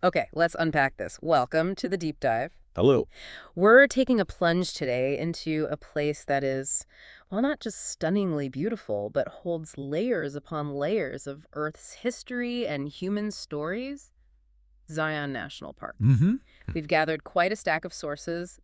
Okay, let's unpack this. Welcome to the deep dive. Hello. We're taking a plunge today into a place that is, well, not just stunningly beautiful, but holds layers upon layers of Earth's history and human stories. Zion National Park. Mm-hmm. We've gathered quite a stack of sources,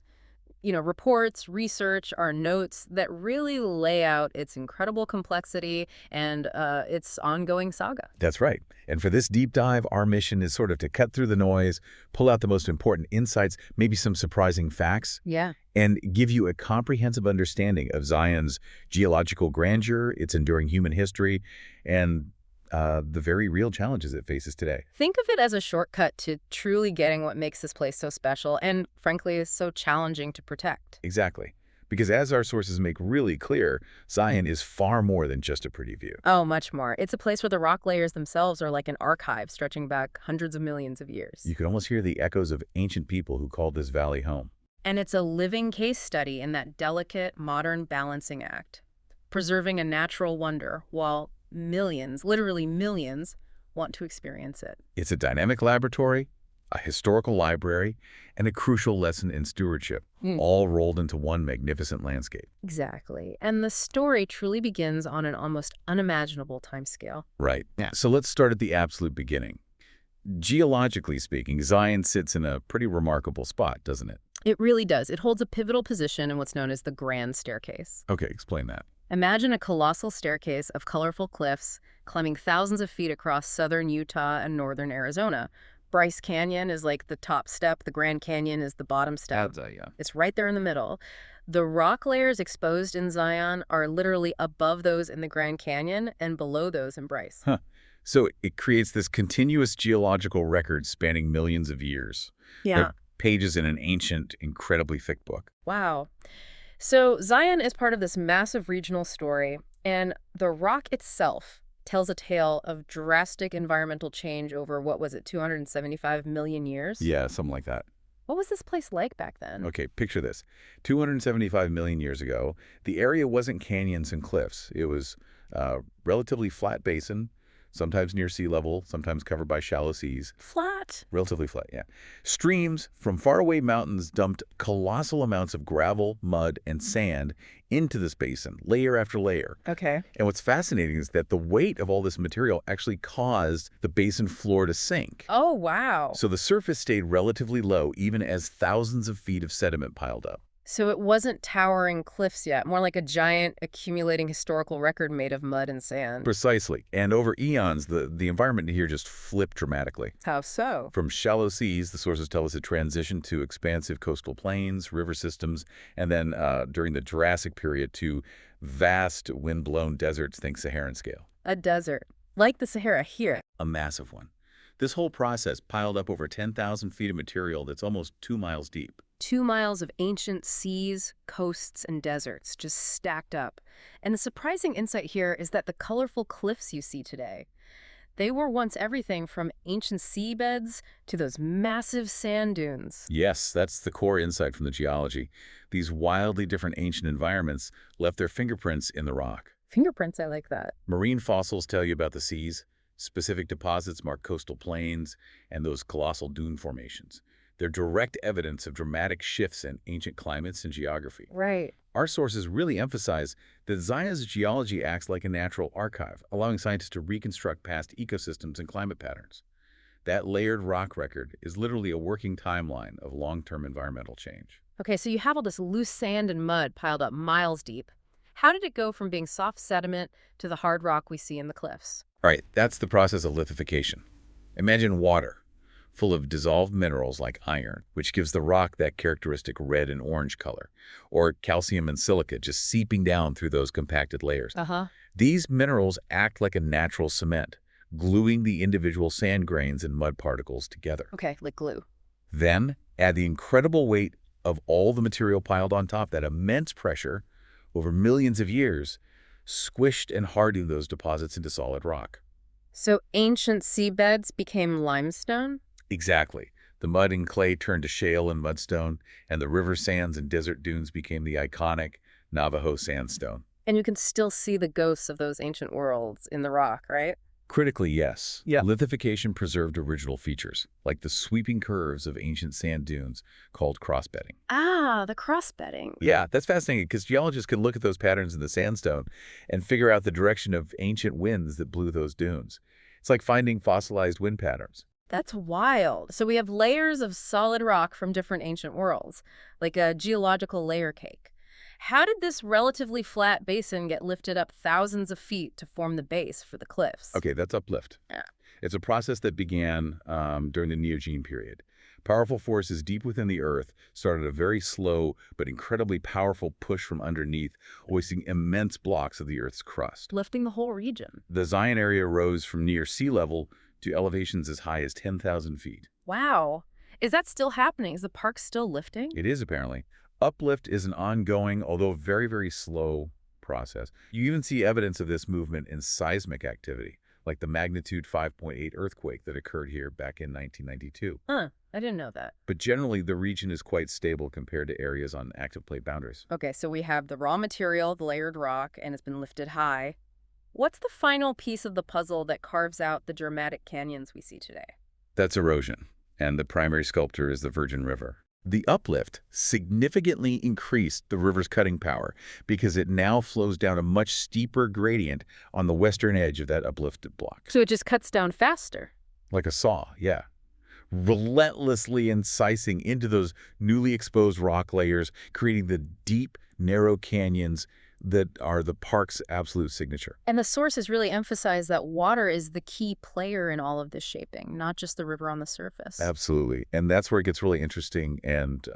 reports, research, our notes that really lay out its incredible complexity and its ongoing saga. That's right. And for this deep dive, our mission is sort of to cut through the noise, pull out the most important insights, maybe some surprising facts, Yeah. and give you a comprehensive understanding of Zion's geological grandeur, its enduring human history, and the very real challenges it faces today. Think of it as a shortcut to truly getting what makes this place so special and, frankly, is so challenging to protect. Exactly. Because as our sources make really clear, Zion is far more than just a pretty view. Oh, much more. It's a place where the rock layers themselves are like an archive stretching back hundreds of millions of years. You can almost hear the echoes of ancient people who called this valley home. And it's a living case study in that delicate, modern balancing act, preserving a natural wonder while millions, literally millions, want to experience it. It's a dynamic laboratory, a historical library, and a crucial lesson in stewardship, all rolled into one magnificent landscape. Exactly. And the story truly begins on an almost unimaginable timescale. Right. Yeah. So let's start at the absolute beginning. Geologically speaking, Zion sits in a pretty remarkable spot, doesn't it? It really does. It holds a pivotal position in what's known as the Grand Staircase. Okay, explain that. Imagine a colossal staircase of colorful cliffs climbing thousands of feet across southern Utah and northern Arizona. Bryce Canyon is like the top step, the Grand Canyon is the bottom step. Yeah. It's right there in the middle. The rock layers exposed in Zion are literally above those in the Grand Canyon and below those in Bryce. Huh. So it creates this continuous geological record spanning millions of years. Yeah. Pages in an ancient, incredibly thick book. Wow. So Zion is part of this massive regional story, and the rock itself tells a tale of drastic environmental change over, what was it, 275 million years? Yeah, something like that. What was this place like back then? Okay, picture this. 275 million years ago, the area wasn't canyons and cliffs. It was a relatively flat basin, sometimes near sea level, sometimes covered by shallow seas. Flat. Relatively flat, yeah. Streams from faraway mountains dumped colossal amounts of gravel, mud, and sand into this basin, layer after layer. Okay. And what's fascinating is that the weight of all this material actually caused the basin floor to sink. Oh, wow. So the surface stayed relatively low even as thousands of feet of sediment piled up. So it wasn't towering cliffs yet, more like a giant accumulating historical record made of mud and sand. Precisely. And over eons, the environment here just flipped dramatically. How so? From shallow seas, the sources tell us it transitioned to expansive coastal plains, river systems, and then during the Jurassic period to vast wind-blown deserts, think Saharan scale. A desert. Like the Sahara here. A massive one. This whole process piled up over 10,000 feet of material that's almost 2 miles deep. 2 miles of ancient seas, coasts, and deserts just stacked up. And the surprising insight here is that the colorful cliffs you see today, they were once everything from ancient seabeds to those massive sand dunes. Yes, that's the core insight from the geology. These wildly different ancient environments left their fingerprints in the rock. Fingerprints, I like that. Marine fossils tell you about the seas. Specific deposits mark coastal plains and those colossal dune formations. They're direct evidence of dramatic shifts in ancient climates and geography. Right. Our sources really emphasize that Zion's geology acts like a natural archive, allowing scientists to reconstruct past ecosystems and climate patterns. That layered rock record is literally a working timeline of long-term environmental change. Okay, so you have all this loose sand and mud piled up miles deep. How did it go from being soft sediment to the hard rock we see in the cliffs? All right, that's the process of lithification. Imagine water, full of dissolved minerals like iron, which gives the rock that characteristic red and orange color, or calcium and silica just seeping down through those compacted layers. Uh-huh. These minerals act like a natural cement, gluing the individual sand grains and mud particles together. Okay, like glue. Then add the incredible weight of all the material piled on top, that immense pressure over millions of years, squished and hardened those deposits into solid rock. So ancient seabeds became limestone? Exactly. The mud and clay turned to shale and mudstone, and the river sands and desert dunes became the iconic Navajo sandstone. And you can still see the ghosts of those ancient worlds in the rock, right? Critically, yes. Yeah. Lithification preserved original features, like the sweeping curves of ancient sand dunes called crossbedding. Ah, the cross-bedding. Yeah, that's fascinating because geologists can look at those patterns in the sandstone and figure out the direction of ancient winds that blew those dunes. It's like finding fossilized wind patterns. That's wild. So we have layers of solid rock from different ancient worlds, like a geological layer cake. How did this relatively flat basin get lifted up thousands of feet to form the base for the cliffs? Okay, that's uplift. Yeah. It's a process that began during the Neogene period. Powerful forces deep within the Earth started a very slow but incredibly powerful push from underneath, hoisting immense blocks of the Earth's crust. Lifting the whole region. The Zion area rose from near sea level to elevations as high as 10,000 feet. Wow. Is that still happening? Is the park still lifting? It is apparently. Uplift is an ongoing, although very, very slow process. You even see evidence of this movement in seismic activity, like the magnitude 5.8 earthquake that occurred here back in 1992. Huh, I didn't know that. But generally, the region is quite stable compared to areas on active plate boundaries. Okay, so we have the raw material, the layered rock, and it's been lifted high. What's the final piece of the puzzle that carves out the dramatic canyons we see today? That's erosion, and the primary sculptor is the Virgin River. The uplift significantly increased the river's cutting power because it now flows down a much steeper gradient on the western edge of that uplifted block. So it just cuts down faster. Like a saw, yeah. Relentlessly incising into those newly exposed rock layers, creating the deep, narrow canyons that are the park's absolute signature. And the sources really emphasize that water is the key player in all of this shaping, not just the river on the surface. Absolutely. And that's where it gets really interesting and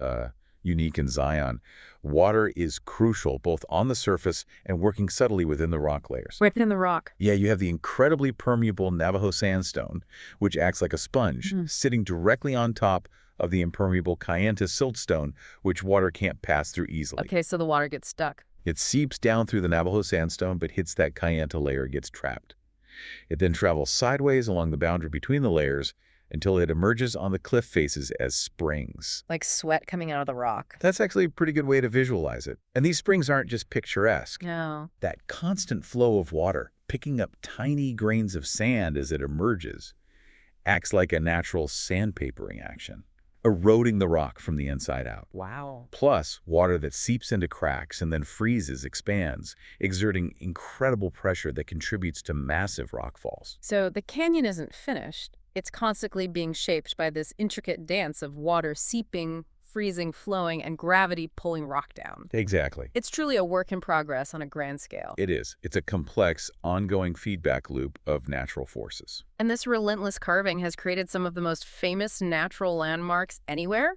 unique in Zion. Water is crucial both on the surface and working subtly within the rock layers. Right in the rock. Yeah, you have the incredibly permeable Navajo sandstone, which acts like a sponge, sitting directly on top of the impermeable Kayenta siltstone, which water can't pass through easily. Okay, so the water gets stuck. It seeps down through the Navajo sandstone, but hits that Kayenta layer and gets trapped. It then travels sideways along the boundary between the layers until it emerges on the cliff faces as springs. Like sweat coming out of the rock. That's actually a pretty good way to visualize it. And these springs aren't just picturesque. No. That constant flow of water, picking up tiny grains of sand as it emerges, acts like a natural sandpapering action, eroding the rock from the inside out. Wow. Plus, water that seeps into cracks and then freezes expands, exerting incredible pressure that contributes to massive rockfalls. So the canyon isn't finished. It's constantly being shaped by this intricate dance of water seeping, freezing, flowing, and gravity pulling rock down. Exactly. It's truly a work in progress on a grand scale. It is. It's a complex, ongoing feedback loop of natural forces. And this relentless carving has created some of the most famous natural landmarks anywhere.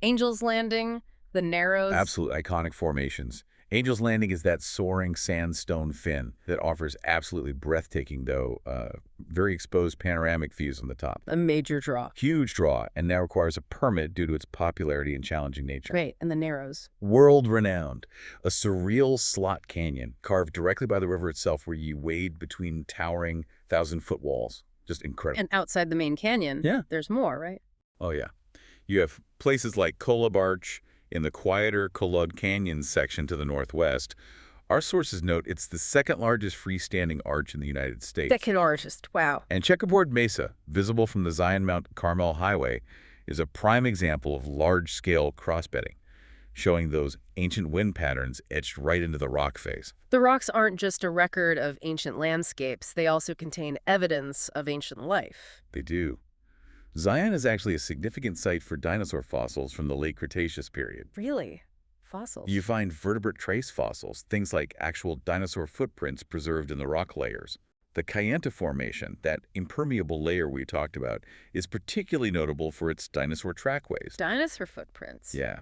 Angel's Landing, the Narrows. Absolute iconic formations. Angel's Landing is that soaring sandstone fin that offers absolutely breathtaking, though, very exposed panoramic views on the top. A major draw. Huge draw, and now requires a permit due to its popularity and challenging nature. Great, and the Narrows. World-renowned, a surreal slot canyon carved directly by the river itself where you wade between towering 1,000-foot walls. Just incredible. And outside the main canyon, Yeah. there's more, right? Oh, yeah. You have places like Colabarch in the quieter Colud Canyon section to the northwest. Our sources note it's the second largest freestanding arch in the United States. Second artist, wow. And Checkerboard Mesa, visible from the Zion Mount Carmel Highway, is a prime example of large-scale crossbedding, showing those ancient wind patterns etched right into the rock face. The rocks aren't just a record of ancient landscapes, they also contain evidence of ancient life. They do. Zion is actually a significant site for dinosaur fossils from the late Cretaceous period. Really? Fossils? You find vertebrate trace fossils, things like actual dinosaur footprints preserved in the rock layers. The Kayenta Formation, that impermeable layer we talked about, is particularly notable for its dinosaur trackways. Dinosaur footprints. Yeah.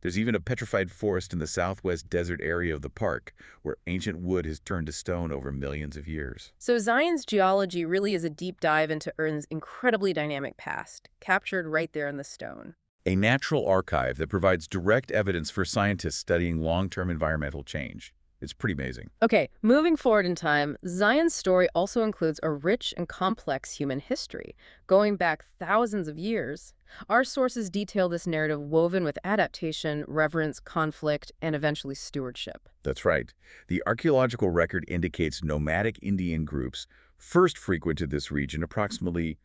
There's even a petrified forest in the southwest desert area of the park, where ancient wood has turned to stone over millions of years. So Zion's geology really is a deep dive into Earth's incredibly dynamic past, captured right there in the stone. A natural archive that provides direct evidence for scientists studying long-term environmental change. It's pretty amazing. Okay, moving forward in time, Zion's story also includes a rich and complex human history, going back thousands of years. Our sources detail this narrative woven with adaptation, reverence, conflict, and eventually stewardship. That's right. The archaeological record indicates nomadic Indian groups first frequented this region approximately,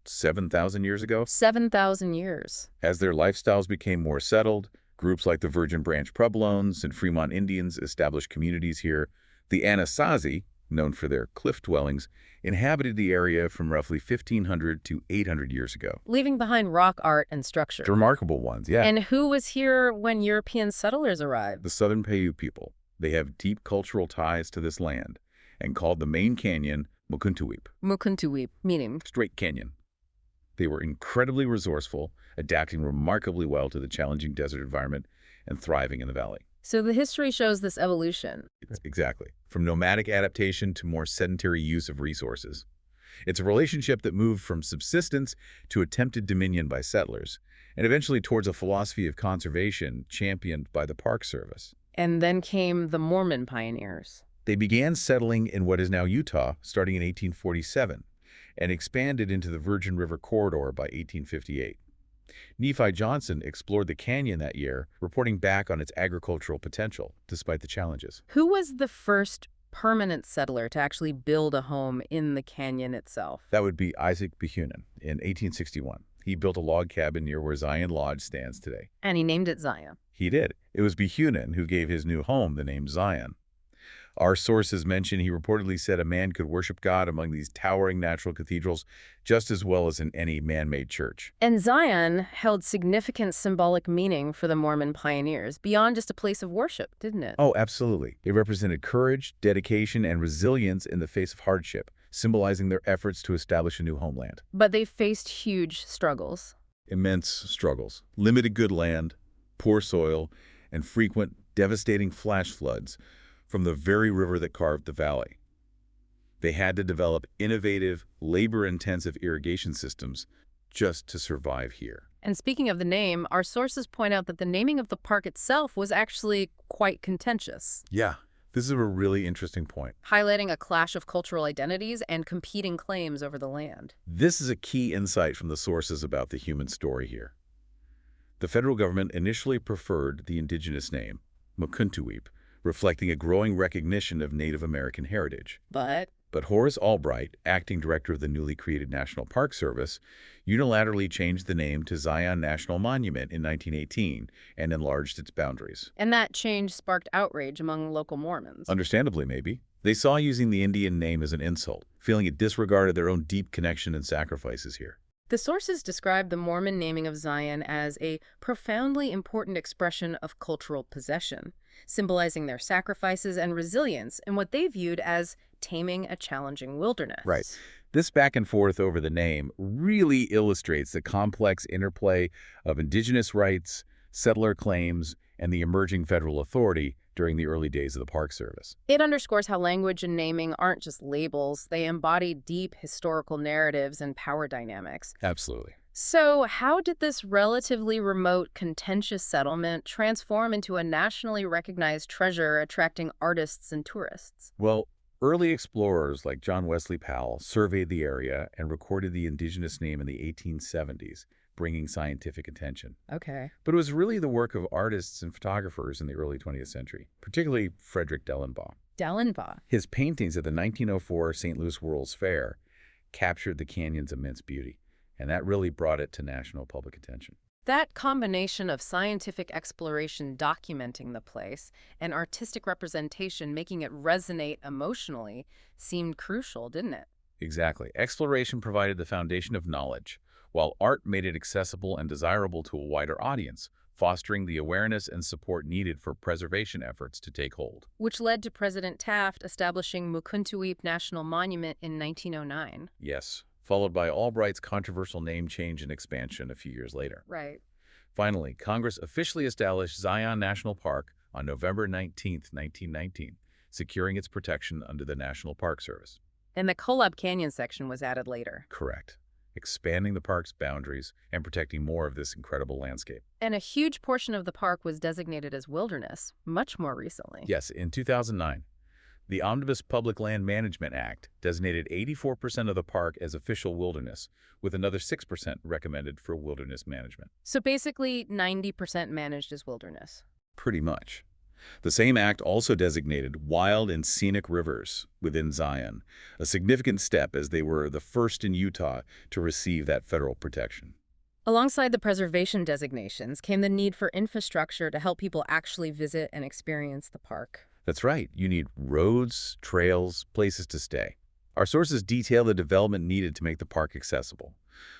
7,000 years ago? 7,000 years. As their lifestyles became more settled, groups like the Virgin Branch Pueblones and Fremont Indians established communities here. The Anasazi, known for their cliff dwellings, inhabited the area from roughly 1,500 to 800 years ago. Leaving behind rock art and structure. Remarkable ones, yeah. And who was here when European settlers arrived? The Southern Paiute people. They have deep cultural ties to this land and called the main canyon Mukuntuweap. Mukuntuweap, meaning? Straight canyon. They were incredibly resourceful, adapting remarkably well to the challenging desert environment and thriving in the valley. So the history shows this evolution. Exactly. From nomadic adaptation to more sedentary use of resources. It's a relationship that moved from subsistence to attempted dominion by settlers, and eventually towards a philosophy of conservation championed by the Park Service. And then came the Mormon pioneers. They began settling in what is now Utah starting in 1847 and expanded into the Virgin River Corridor by 1858. Nephi Johnson explored the canyon that year, reporting back on its agricultural potential, despite the challenges. Who was the first permanent settler to actually build a home in the canyon itself? That would be Isaac Behunin in 1861. He built a log cabin near where Zion Lodge stands today. And he named it Zion. He did. It was Behunin who gave his new home the name Zion. Our sources mention he reportedly said a man could worship God among these towering natural cathedrals just as well as in any man-made church. And Zion held significant symbolic meaning for the Mormon pioneers, beyond just a place of worship, didn't it? Oh, absolutely. It represented courage, dedication, and resilience in the face of hardship, symbolizing their efforts to establish a new homeland. But they faced huge struggles. Immense struggles, limited good land, poor soil, and frequent, devastating flash floods from the very river that carved the valley. They had to develop innovative, labor-intensive irrigation systems just to survive here. And speaking of the name, our sources point out that the naming of the park itself was actually quite contentious. Yeah, this is a really interesting point. Highlighting a clash of cultural identities and competing claims over the land. This is a key insight from the sources about the human story here. The federal government initially preferred the indigenous name, Mukuntuweap, reflecting a growing recognition of Native American heritage. But Horace Albright, acting director of the newly created National Park Service, unilaterally changed the name to Zion National Monument in 1918 and enlarged its boundaries. And that change sparked outrage among local Mormons. Understandably, maybe. They saw using the Indian name as an insult, feeling it disregarded their own deep connection and sacrifices here. The sources describe the Mormon naming of Zion as a profoundly important expression of cultural possession, symbolizing their sacrifices and resilience in what they viewed as taming a challenging wilderness. Right. This back and forth over the name really illustrates the complex interplay of indigenous rights, settler claims, and the emerging federal authority during the early days of the Park Service. It underscores how language and naming aren't just labels. They embody deep historical narratives and power dynamics. Absolutely. So how did this relatively remote, contentious settlement transform into a nationally recognized treasure attracting artists and tourists? Well, early explorers like John Wesley Powell surveyed the area and recorded the indigenous name in the 1870s, bringing scientific attention. Okay. But it was really the work of artists and photographers in the early 20th century, particularly Frederick Dellenbaugh. Dellenbaugh. His paintings at the 1904 St. Louis World's Fair captured the canyon's immense beauty, and that really brought it to national public attention. That combination of scientific exploration documenting the place and artistic representation making it resonate emotionally seemed crucial, didn't it? Exactly. Exploration provided the foundation of knowledge, while art made it accessible and desirable to a wider audience, fostering the awareness and support needed for preservation efforts to take hold. Which led to President Taft establishing Mukuntuweap National Monument in 1909. Yes, followed by Albright's controversial name change and expansion a few years later. Right. Finally, Congress officially established Zion National Park on November 19, 1919, securing its protection under the National Park Service. And the Kolob Canyon section was added later. Correct. Expanding the park's boundaries and protecting more of this incredible landscape. And a huge portion of the park was designated as wilderness, much more recently. Yes, in 2009, the Omnibus Public Land Management Act designated 84% of the park as official wilderness, with another 6% recommended for wilderness management. So basically, 90% managed as wilderness. Pretty much. The same act also designated wild and scenic rivers within Zion, a significant step as they were the first in Utah to receive that federal protection. Alongside the preservation designations came the need for infrastructure to help people actually visit and experience the park. That's right, you need roads, trails, places to stay. Our sources detail the development needed to make the park accessible.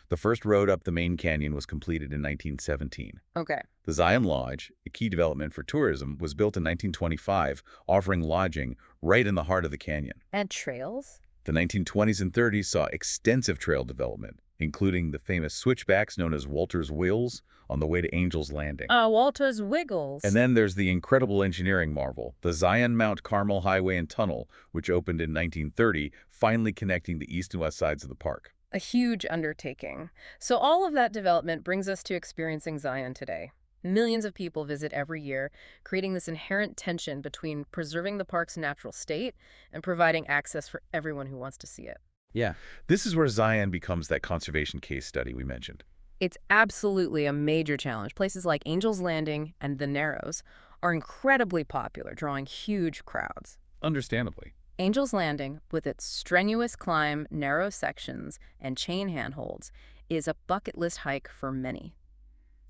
The first road up the main canyon was completed in 1917. Okay. The Zion Lodge, a key development for tourism, was built in 1925, offering lodging right in the heart of the canyon. And trails? The 1920s and 30s saw extensive trail development, including the famous switchbacks known as Walter's Wheels on the way to Angel's Landing. Walter's Wiggles. And then there's the incredible engineering marvel, the Zion Mount Carmel Highway and Tunnel, which opened in 1930, finally connecting the east and west sides of the park. A huge undertaking. So all of that development brings us to experiencing Zion today. Millions of people visit every year, creating this inherent tension between preserving the park's natural state and providing access for everyone who wants to see it. Yeah. This is where Zion becomes that conservation case study we mentioned. It's absolutely a major challenge. Places like Angel's Landing and the Narrows are incredibly popular, drawing huge crowds. Understandably. Angel's Landing, with its strenuous climb, narrow sections, and chain handholds, is a bucket list hike for many.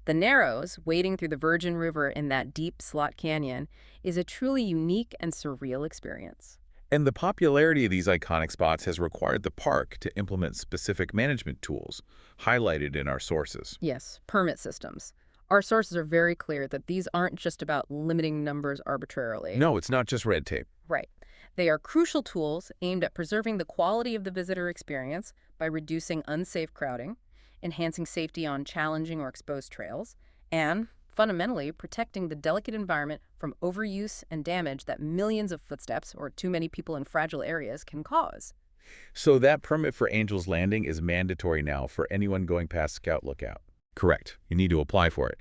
The Narrows, wading through the Virgin River in that deep slot canyon, is a truly unique and surreal experience. And the popularity of these iconic spots has required the park to implement specific management tools, highlighted in our sources. Yes, permit systems. Our sources are very clear that these aren't just about limiting numbers arbitrarily. No, it's not just red tape. Right. They are crucial tools aimed at preserving the quality of the visitor experience by reducing unsafe crowding, enhancing safety on challenging or exposed trails, and, fundamentally, protecting the delicate environment from overuse and damage that millions of footsteps or too many people in fragile areas can cause. So that permit for Angel's Landing is mandatory now for anyone going past Scout Lookout. Correct. You need to apply for it.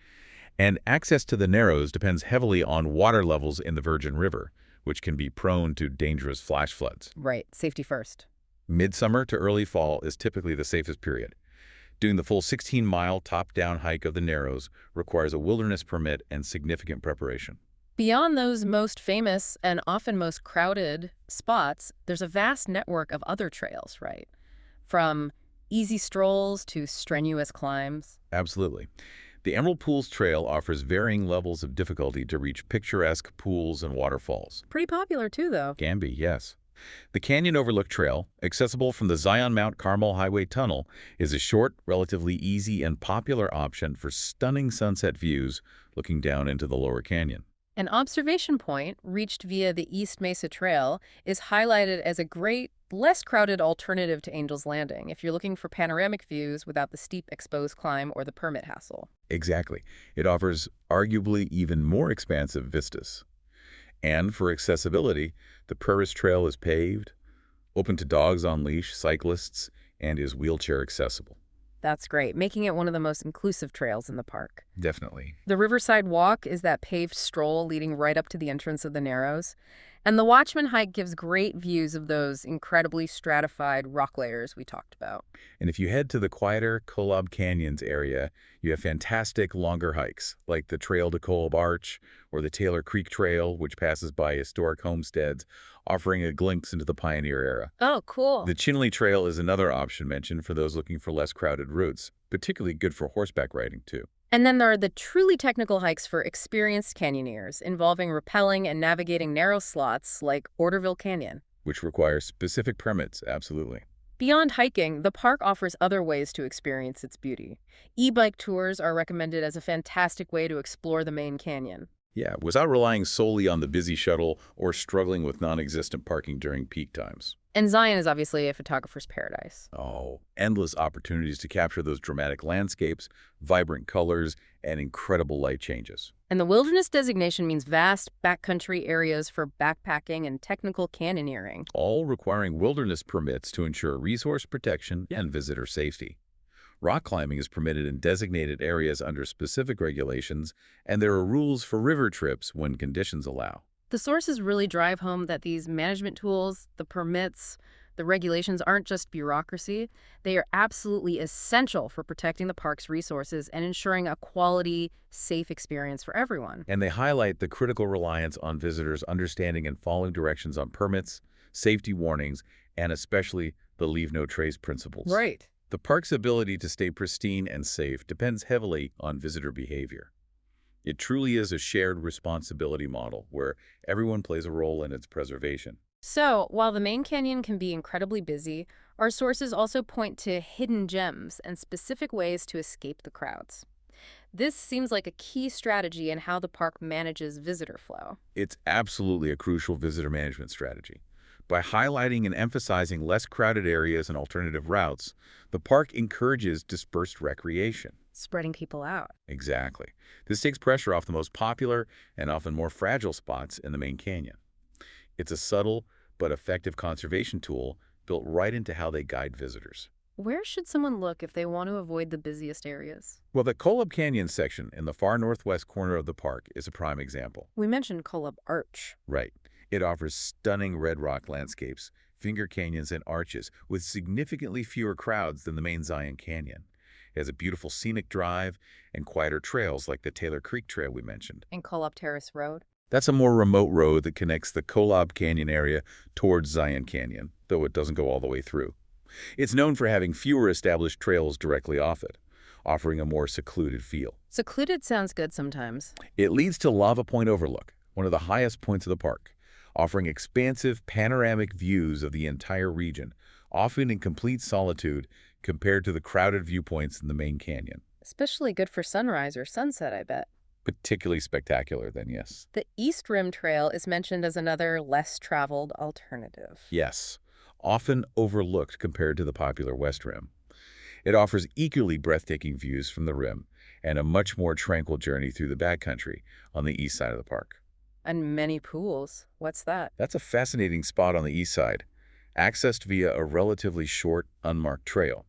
And access to the Narrows depends heavily on water levels in the Virgin River, which can be prone to dangerous flash floods. Right. Safety first. Midsummer to early fall is typically the safest period. Doing the full 16-mile top-down hike of the Narrows requires a wilderness permit and significant preparation. Beyond those most famous and often most crowded spots, there's a vast network of other trails, right? From easy strolls to strenuous climbs. Absolutely. The Emerald Pools Trail offers varying levels of difficulty to reach picturesque pools and waterfalls. Pretty popular too, though. Can be, yes. The Canyon Overlook Trail, accessible from the Zion Mount Carmel Highway Tunnel, is a short, relatively easy, and popular option for stunning sunset views looking down into the lower canyon. An observation point, reached via the East Mesa Trail, is highlighted as a great, less crowded alternative to Angel's Landing if you're looking for panoramic views without the steep exposed climb or the permit hassle. Exactly. It offers arguably even more expansive vistas. And for accessibility, the Purvis Trail is paved, open to dogs on leash, cyclists, and is wheelchair accessible. That's great, making it one of the most inclusive trails in the park. Definitely. The Riverside Walk is that paved stroll leading right up to the entrance of the Narrows. And the Watchman Hike gives great views of those incredibly stratified rock layers we talked about. And if you head to the quieter Kolob Canyons area, you have fantastic longer hikes, like the Trail to Kolob Arch or the Taylor Creek Trail, which passes by historic homesteads, offering a glimpse into the pioneer era. Oh, cool. The Chinley Trail is another option mentioned for those looking for less crowded routes, particularly good for horseback riding, too. And then there are the truly technical hikes for experienced canyoneers, involving rappelling and navigating narrow slots like Orderville Canyon. Which requires specific permits, absolutely. Beyond hiking, the park offers other ways to experience its beauty. E-bike tours are recommended as a fantastic way to explore the main canyon. Yeah, without relying solely on the busy shuttle or struggling with non-existent parking during peak times. And Zion is obviously a photographer's paradise. Oh, endless opportunities to capture those dramatic landscapes, vibrant colors, and incredible light changes. And the wilderness designation means vast backcountry areas for backpacking and technical canyoneering. All requiring wilderness permits to ensure resource protection and visitor safety. Rock climbing is permitted in designated areas under specific regulations, and there are rules for river trips when conditions allow. The sources really drive home that these management tools, the permits, The regulations aren't just bureaucracy. They are absolutely essential for protecting the park's resources and ensuring a quality, safe experience for everyone. And they highlight the critical reliance on visitors understanding and following directions on permits, safety warnings, and especially the leave no trace principles. Right. The park's ability to stay pristine and safe depends heavily on visitor behavior. It truly is a shared responsibility model where everyone plays a role in its preservation. So, while the main canyon can be incredibly busy, our sources also point to hidden gems and specific ways to escape the crowds. This seems like a key strategy in how the park manages visitor flow. It's absolutely a crucial visitor management strategy. By highlighting and emphasizing less crowded areas and alternative routes, the park encourages dispersed recreation. Spreading people out. Exactly. This takes pressure off the most popular and often more fragile spots in the main canyon. It's a subtle but effective conservation tool built right into how they guide visitors. Where should someone look if they want to avoid the busiest areas? Well, the Kolob Canyon section in the far northwest corner of the park is a prime example. We mentioned Kolob Arch. Right. It offers stunning red rock landscapes, finger canyons, and arches with significantly fewer crowds than the main Zion Canyon. It has a beautiful scenic drive and quieter trails like the Taylor Creek Trail we mentioned. And Kolob Terrace Road. That's a more remote road that connects the Kolob Canyon area towards Zion Canyon, though it doesn't go all the way through. It's known for having fewer established trails directly off it, offering a more secluded feel. Secluded sounds good sometimes. It leads to Lava Point Overlook, one of the highest points of the park, offering expansive panoramic views of the entire region, often in complete solitude compared to the crowded viewpoints in the main canyon. Especially good for sunrise or sunset, I bet. Particularly spectacular then, yes. The East Rim Trail is mentioned as another less traveled alternative. Yes, often overlooked compared to the popular West Rim. It offers equally breathtaking views from the rim and a much more tranquil journey through the backcountry on the east side of the park. And many pools. What's that? That's a fascinating spot on the east side, accessed via a relatively short, unmarked trail.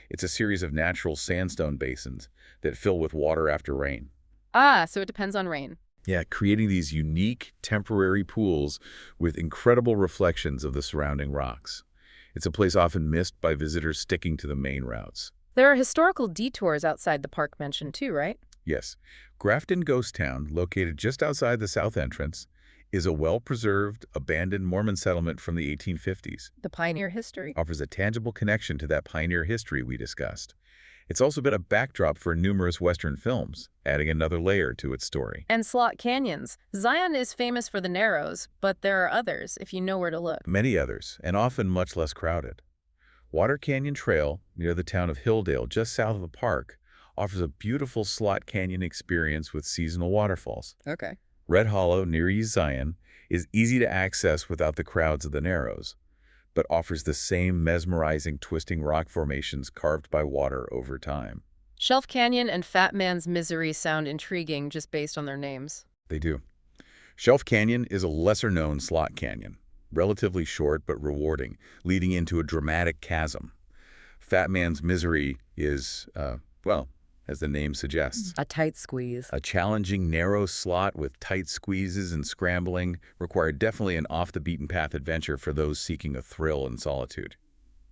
It's a series of natural sandstone basins that fill with water after rain. Ah, so it depends on rain. Yeah, creating these unique, temporary pools with incredible reflections of the surrounding rocks. It's a place often missed by visitors sticking to the main routes. There are historical detours outside the park mentioned too, right? Yes, Grafton Ghost Town, located just outside the south entrance, is a well-preserved, abandoned Mormon settlement from the 1850s. The pioneer history. Offers a tangible connection to that pioneer history we discussed. It's also been a backdrop for numerous Western films, adding another layer to its story. And slot canyons. Zion is famous for the Narrows, but there are others if you know where to look. Many others, and often much less crowded. Water Canyon Trail, near the town of Hilldale, just south of the park, offers a beautiful slot canyon experience with seasonal waterfalls. Okay. Red Hollow, near East Zion, is easy to access without the crowds of the Narrows, but offers the same mesmerizing twisting rock formations carved by water over time. Shelf Canyon and Fat Man's Misery sound intriguing just based on their names. They do. Shelf Canyon is a lesser-known slot canyon, relatively short but rewarding, leading into a dramatic chasm. Fat Man's Misery is, well, as the name suggests, A tight squeeze. a challenging, narrow slot with tight squeezes and scrambling required definitely an off-the-beaten-path adventure for those seeking a thrill and solitude.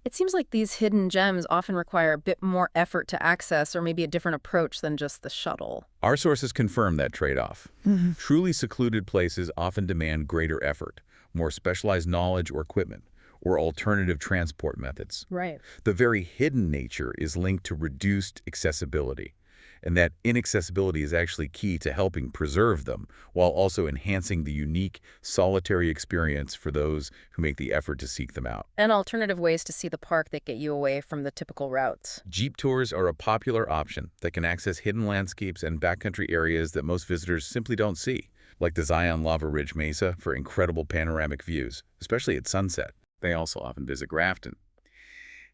It seems like these hidden gems often require a bit more effort to access or maybe a different approach than just the shuttle. Our sources confirm that trade-off. Truly secluded places often demand greater effort, more specialized knowledge or equipment, or alternative transport methods. Right. The very hidden nature is linked to reduced accessibility, and that inaccessibility is actually key to helping preserve them, while also enhancing the unique, solitary experience for those who make the effort to seek them out. And alternative ways to see the park that get you away from the typical routes. Jeep tours are a popular option that can access hidden landscapes and backcountry areas that most visitors simply don't see, like the Zion Lava Ridge Mesa for incredible panoramic views, especially at sunset. They also often visit Grafton.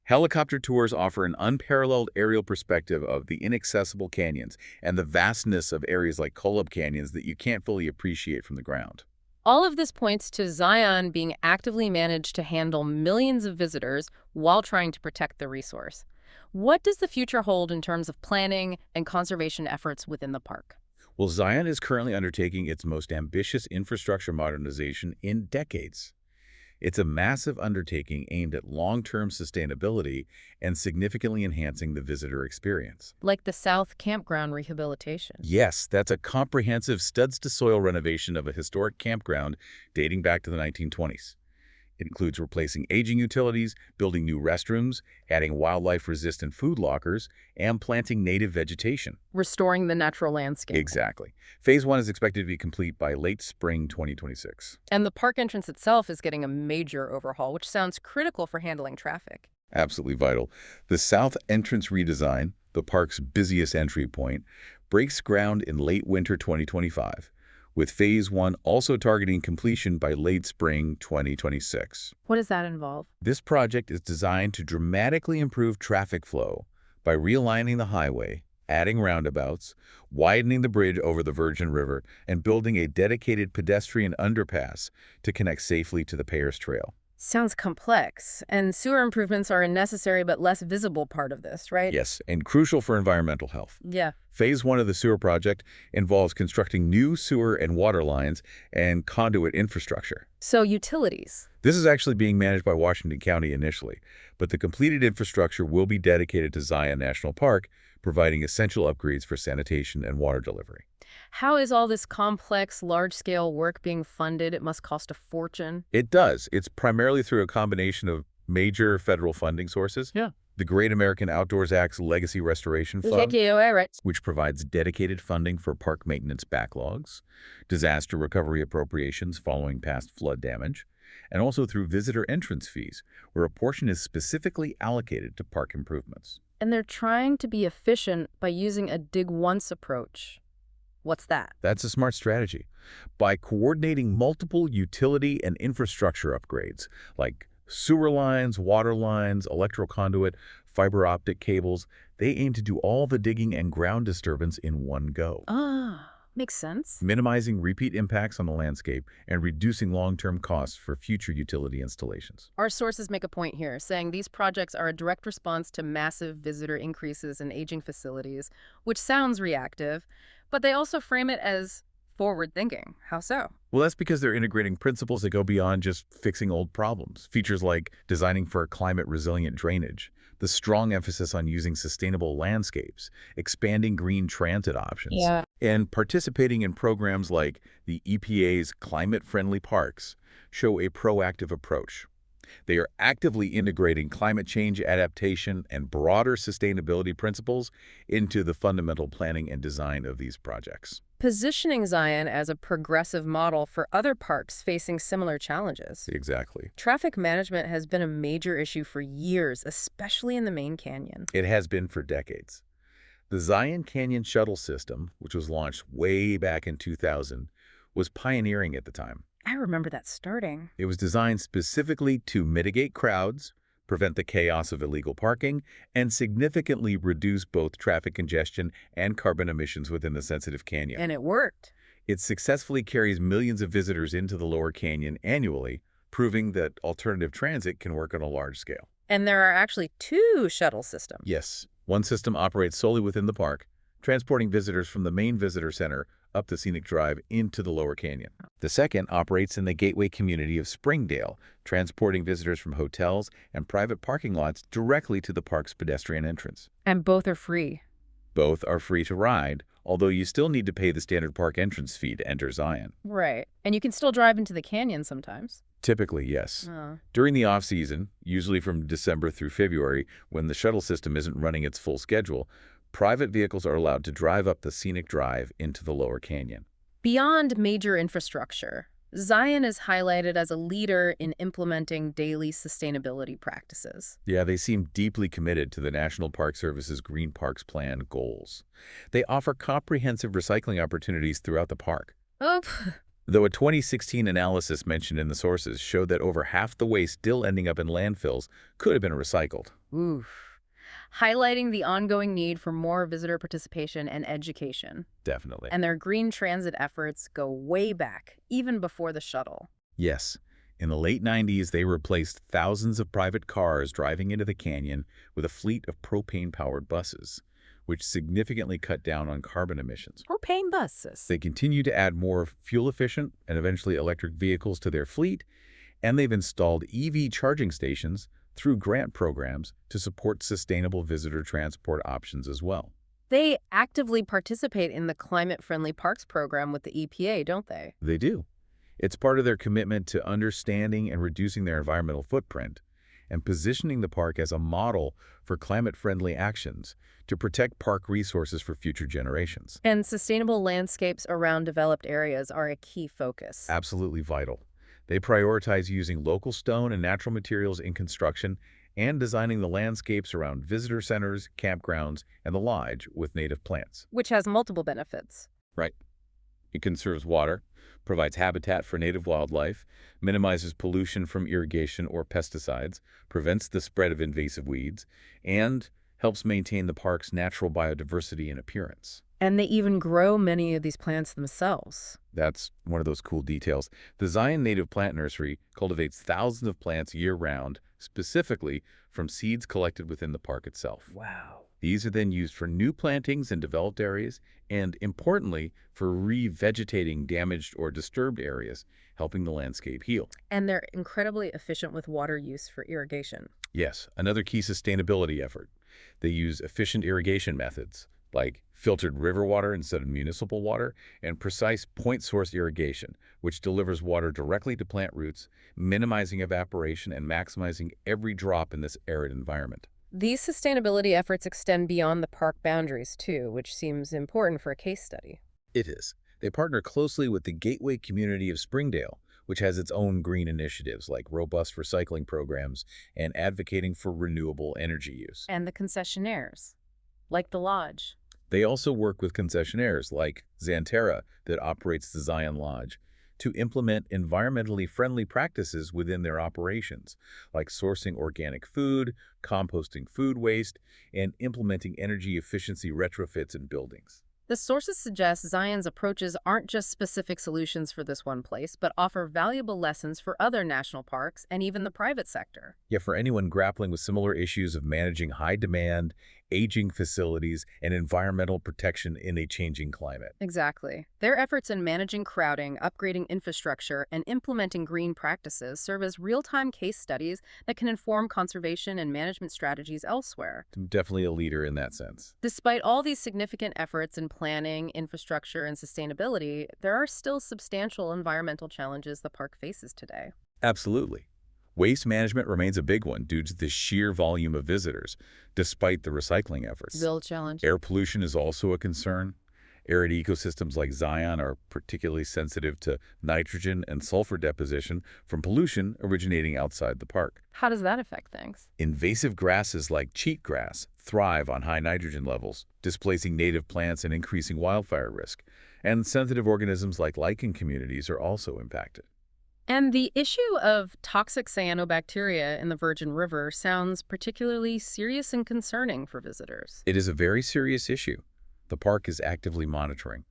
Helicopter tours offer an unparalleled aerial perspective of the inaccessible canyons and the vastness of areas like Kolob Canyons that you can't fully appreciate from the ground. All of this points to Zion being actively managed to handle millions of visitors while trying to protect the resource. What does the future hold in terms of planning and conservation efforts within the park? Well, Zion is currently undertaking its most ambitious infrastructure modernization in decades. It's a massive undertaking aimed at long-term sustainability and significantly enhancing the visitor experience. Like the South Campground rehabilitation. Yes, that's a comprehensive studs-to-soil renovation of a historic campground dating back to the 1920s. It includes replacing aging utilities, building new restrooms, adding wildlife-resistant food lockers, and planting native vegetation. Restoring the natural landscape. Exactly. Phase 1 is expected to be complete by late spring 2026. And the park entrance itself is getting a major overhaul, which sounds critical for handling traffic. Absolutely vital. The south entrance redesign, the park's busiest entry point, breaks ground in late winter 2025, with Phase 1 also targeting completion by late spring 2026. What does that involve? This project is designed to dramatically improve traffic flow by realigning the highway, adding roundabouts, widening the bridge over the Virgin River, and building a dedicated pedestrian underpass to connect safely to the Payers Trail. Sounds complex, and sewer improvements are a necessary but less visible part of this, right? Yes, and crucial for environmental health. Yeah. Phase 1 of the sewer project involves constructing new sewer and water lines and conduit infrastructure. So utilities. This is actually being managed by Washington County initially, but the completed infrastructure will be dedicated to Zion National Park, providing essential upgrades for sanitation and water delivery. How is all this complex, large-scale work being funded? It must cost a fortune. It does. It's primarily through a combination of major federal funding sources. Yeah. The Great American Outdoors Act's Legacy Restoration Fund, which provides dedicated funding for park maintenance backlogs, disaster recovery appropriations following past flood damage, and also through visitor entrance fees, where a portion is specifically allocated to park improvements. And they're trying to be efficient by using a dig-once approach. What's that? That's a smart strategy. By coordinating multiple utility and infrastructure upgrades, like sewer lines, water lines, electrical conduit, fiber optic cables, they aim to do all the digging and ground disturbance in one go. Makes sense. Minimizing repeat impacts on the landscape and reducing long-term costs for future utility installations. Our sources make a point here, saying these projects are a direct response to massive visitor increases in aging facilities, which sounds reactive, but they also frame it as forward-thinking. How so? Well, that's because they're integrating principles that go beyond just fixing old problems. Features like designing for climate-resilient drainage, the strong emphasis on using sustainable landscapes, expanding green transit options, and participating in programs like the EPA's Climate-Friendly Parks show a proactive approach. They are actively integrating climate change adaptation and broader sustainability principles into the fundamental planning and design of these projects. Positioning Zion as a progressive model for other parks facing similar challenges. Exactly. Traffic management has been a major issue for years, especially in the main canyon. It has been for decades. The Zion Canyon Shuttle System, which was launched way back in 2000, was pioneering at the time. I remember that starting. It was designed specifically to mitigate crowds, prevent the chaos of illegal parking, and significantly reduce both traffic congestion and carbon emissions within the sensitive canyon. And it worked. It successfully carries millions of visitors into the lower canyon annually, proving that alternative transit can work on a large scale. And there are actually two shuttle systems. Yes, one system operates solely within the park, transporting visitors from the main visitor center up the scenic drive into the lower canyon. The second operates in the gateway community of Springdale, transporting visitors from hotels and private parking lots directly to the park's pedestrian entrance. And both are free. Both are free to ride, although you still need to pay the standard park entrance fee to enter Zion. Right. And you can still drive into the canyon sometimes. Typically, yes. During the off-season, usually from December through February, when the shuttle system isn't running its full schedule, private vehicles are allowed to drive up the scenic drive into the lower canyon. Beyond major infrastructure, Zion is highlighted as a leader in implementing daily sustainability practices. Yeah, they seem deeply committed to the National Park Service's Green Parks Plan goals. They offer comprehensive recycling opportunities throughout the park. Oh, Though a 2016 analysis mentioned in the sources showed that over half the waste still ending up in landfills could have been recycled. oof. Highlighting the ongoing need for more visitor participation and education. Definitely. And their green transit efforts go way back, even before the shuttle. Yes. In the late 90s, they replaced thousands of private cars driving into the canyon with a fleet of propane-powered buses, which significantly cut down on carbon emissions. Propane buses. They continue to add more fuel-efficient and eventually electric vehicles to their fleet, And they've installed EV charging stations through grant programs to support sustainable visitor transport options as well. They actively participate in the Climate-Friendly Parks program with the EPA, don't they? They do. It's part of their commitment to understanding and reducing their environmental footprint and positioning the park as a model for climate-friendly actions to protect park resources for future generations. And sustainable landscapes around developed areas are a key focus. Absolutely vital. They prioritize using local stone and natural materials in construction and designing the landscapes around visitor centers, campgrounds, and the lodge with native plants. Which has multiple benefits. Right. It conserves water, provides habitat for native wildlife, minimizes pollution from irrigation or pesticides, prevents the spread of invasive weeds, and helps maintain the park's natural biodiversity and appearance. And they even grow many of these plants themselves. That's one of those cool details. The Zion Native Plant Nursery cultivates thousands of plants year-round, specifically from seeds collected within the park itself. Wow. These are then used for new plantings in developed areas and, importantly, for revegetating damaged or disturbed areas, helping the landscape heal. And they're incredibly efficient with water use for irrigation. Yes, another key sustainability effort. They use efficient irrigation methods, like filtered river water instead of municipal water, and precise point source irrigation, which delivers water directly to plant roots, minimizing evaporation and maximizing every drop in this arid environment. These sustainability efforts extend beyond the park boundaries, too, which seems important for a case study. It is. They partner closely with the Gateway community of Springdale, which has its own green initiatives like robust recycling programs and advocating for renewable energy use. And the concessionaires, like the lodge. They also work with concessionaires like Xanterra that operates the Zion Lodge to implement environmentally friendly practices within their operations, like sourcing organic food, composting food waste, and implementing energy efficiency retrofits in buildings. The sources suggest Zion's approaches aren't just specific solutions for this one place, but offer valuable lessons for other national parks and even the private sector. Yet for anyone grappling with similar issues of managing high demand, aging facilities, and environmental protection in a changing climate. Exactly. Their efforts in managing crowding, upgrading infrastructure, and implementing green practices serve as real-time case studies that can inform conservation and management strategies elsewhere. Definitely a leader in that sense. Despite all these significant efforts in planning, infrastructure, and sustainability, there are still substantial environmental challenges the park faces today. Absolutely. Waste management remains a big one due to the sheer volume of visitors, despite the recycling efforts. Real challenge. Air pollution is also a concern. Arid ecosystems like Zion are particularly sensitive to nitrogen and sulfur deposition from pollution originating outside the park. How does that affect things? Invasive grasses like cheatgrass thrive on high nitrogen levels, displacing native plants and increasing wildfire risk. And sensitive organisms like lichen communities are also impacted. And the issue of toxic cyanobacteria in the Virgin River sounds particularly serious and concerning for visitors. It is a very serious issue. The park is actively monitoring.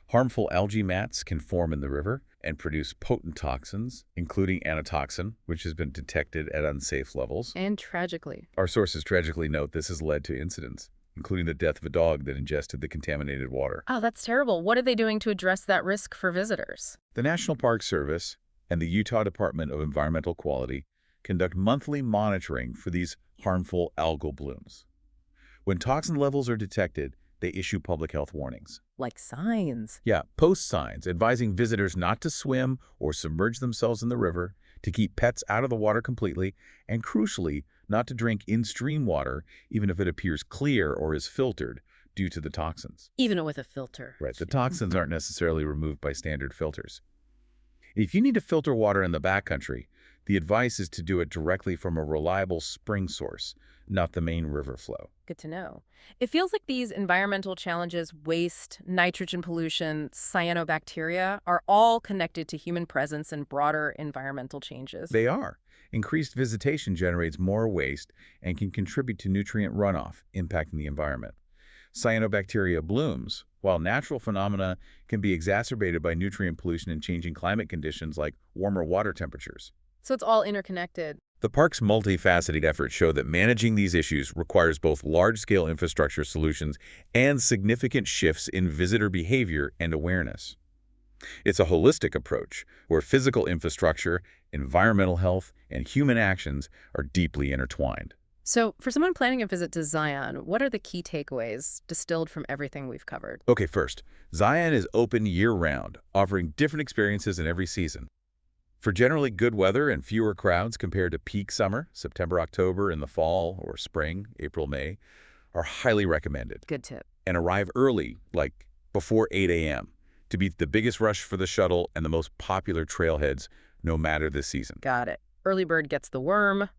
Harmful algae mats can form in the river and produce potent toxins, including anatoxin, which has been detected at unsafe levels. And tragically. Our sources tragically note this has led to incidents, including the death of a dog that ingested the contaminated water. Oh, that's terrible. What are they doing to address that risk for visitors? The National Park Service and the Utah Department of Environmental Quality conduct monthly monitoring for these harmful algal blooms. When toxin levels are detected, they issue public health warnings. Like signs. Yeah, post signs advising visitors not to swim or submerge themselves in the river, to keep pets out of the water completely, and crucially, not to drink in-stream water even if it appears clear or is filtered due to the toxins. Even with a filter. Right, the toxins aren't necessarily removed by standard filters. If you need to filter water in the backcountry, the advice is to do it directly from a reliable spring source, not the main river flow. Good to know. It feels like these environmental challenges, waste, nitrogen pollution, cyanobacteria, are all connected to human presence and broader environmental changes. They are. Increased visitation generates more waste and can contribute to nutrient runoff, impacting the environment. Cyanobacteria blooms, while natural phenomena can be exacerbated by nutrient pollution and changing climate conditions like warmer water temperatures. So it's all interconnected. The park's multifaceted efforts show that managing these issues requires both large-scale infrastructure solutions and significant shifts in visitor behavior and awareness. It's a holistic approach where physical infrastructure, environmental health, and human actions are deeply intertwined. So, for someone planning a visit to Zion, what are the key takeaways distilled from everything we've covered? Okay, first, Zion is open year-round, offering different experiences in every season. For generally good weather and fewer crowds compared to peak summer, September, October, in the fall, or spring, April, May, are highly recommended. Good tip. And arrive early, like before 8 a.m., to beat the biggest rush for the shuttle and the most popular trailheads, no matter the season. Got it. Early bird gets the worm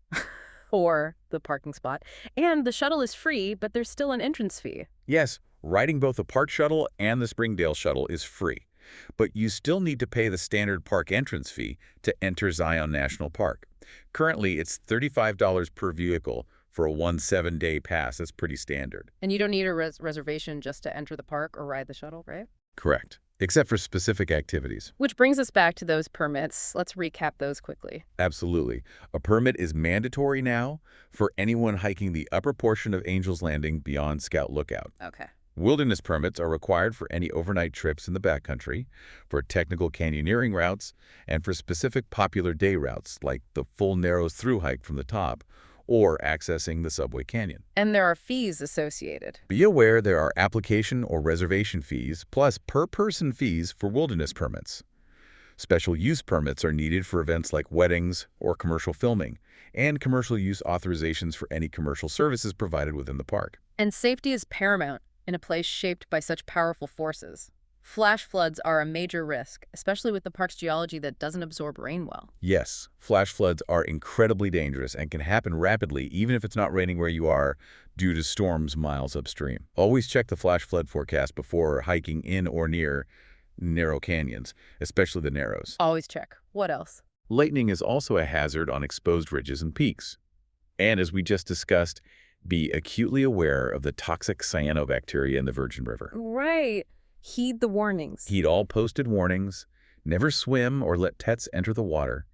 or the parking spot. And the shuttle is free, but there's still an entrance fee. Yes, riding both the Park Shuttle and the Springdale Shuttle is free, but you still need to pay the standard park entrance fee to enter Zion National Park. Currently, it's $35 per vehicle for a 7-day pass. That's pretty standard. And you don't need a reservation just to enter the park or ride the shuttle, right? Correct, except for specific activities. Which brings us back to those permits. Let's recap those quickly. Absolutely. A permit is mandatory now for anyone hiking the upper portion of Angel's Landing beyond Scout Lookout. Okay. Wilderness permits are required for any overnight trips in the backcountry, for technical canyoneering routes, and for specific popular day routes like the full Narrows through hike from the top or accessing the Subway Canyon. And there are fees associated. Be aware there are application or reservation fees plus per-person fees for wilderness permits. Special use permits are needed for events like weddings or commercial filming, and commercial use authorizations for any commercial services provided within the park. And safety is paramount in a place shaped by such powerful forces. Flash floods are a major risk, especially with the park's geology that doesn't absorb rain well. Yes, flash floods are incredibly dangerous and can happen rapidly even if it's not raining where you are due to storms miles upstream. Always check the flash flood forecast before hiking in or near narrow canyons, especially the Narrows. Always check. What else? Lightning is also a hazard on exposed ridges and peaks. And as we just discussed, be acutely aware of the toxic cyanobacteria in the Virgin River. Right. Heed the warnings. Heed all posted warnings, never swim or let pets enter the water,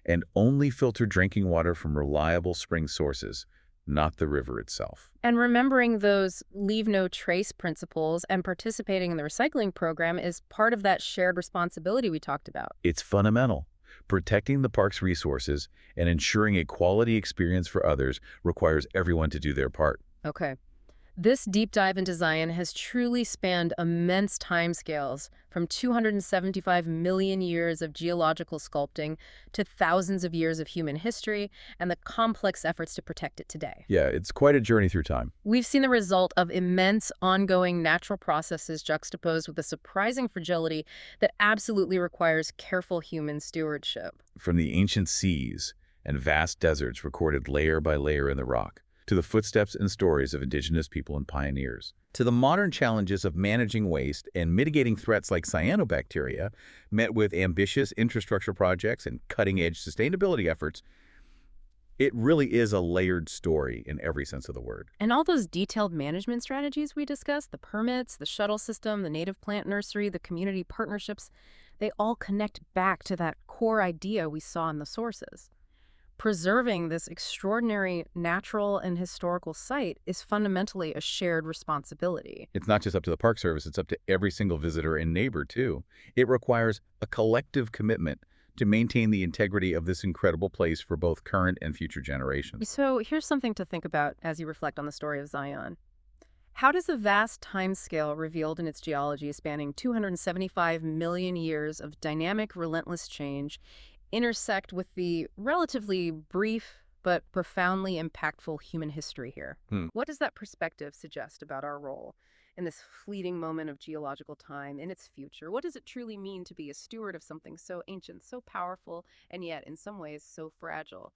and only filter drinking water from reliable spring sources, not the river itself. And remembering those leave no trace principles and participating in the recycling program is part of that shared responsibility we talked about. It's fundamental. Protecting the park's resources and ensuring a quality experience for others requires everyone to do their part. Okay. This deep dive into Zion has truly spanned immense timescales, from 275 million years of geological sculpting to thousands of years of human history and the complex efforts to protect it today. Yeah, it's quite a journey through time. We've seen the result of immense, ongoing natural processes juxtaposed with a surprising fragility that absolutely requires careful human stewardship. From the ancient seas and vast deserts recorded layer by layer in the rock, to the footsteps and stories of indigenous people and pioneers, to the modern challenges of managing waste and mitigating threats like cyanobacteria, met with ambitious infrastructure projects and cutting-edge sustainability efforts, it really is a layered story in every sense of the word. And all those detailed management strategies we discussed, the permits, the shuttle system, the native plant nursery, the community partnerships, they all connect back to that core idea we saw in the sources. Preserving this extraordinary natural and historical site is fundamentally a shared responsibility. It's not just up to the Park Service, it's up to every single visitor and neighbor, too. It requires a collective commitment to maintain the integrity of this incredible place for both current and future generations. So here's something to think about as you reflect on the story of Zion. How does the vast timescale revealed in its geology spanning 275 million years of dynamic, relentless change intersect with the relatively brief but profoundly impactful human history here? What does that perspective suggest about our role in this fleeting moment of geological time, in its future? What does it truly mean to be a steward of something so ancient, so powerful, and yet in some ways so fragile?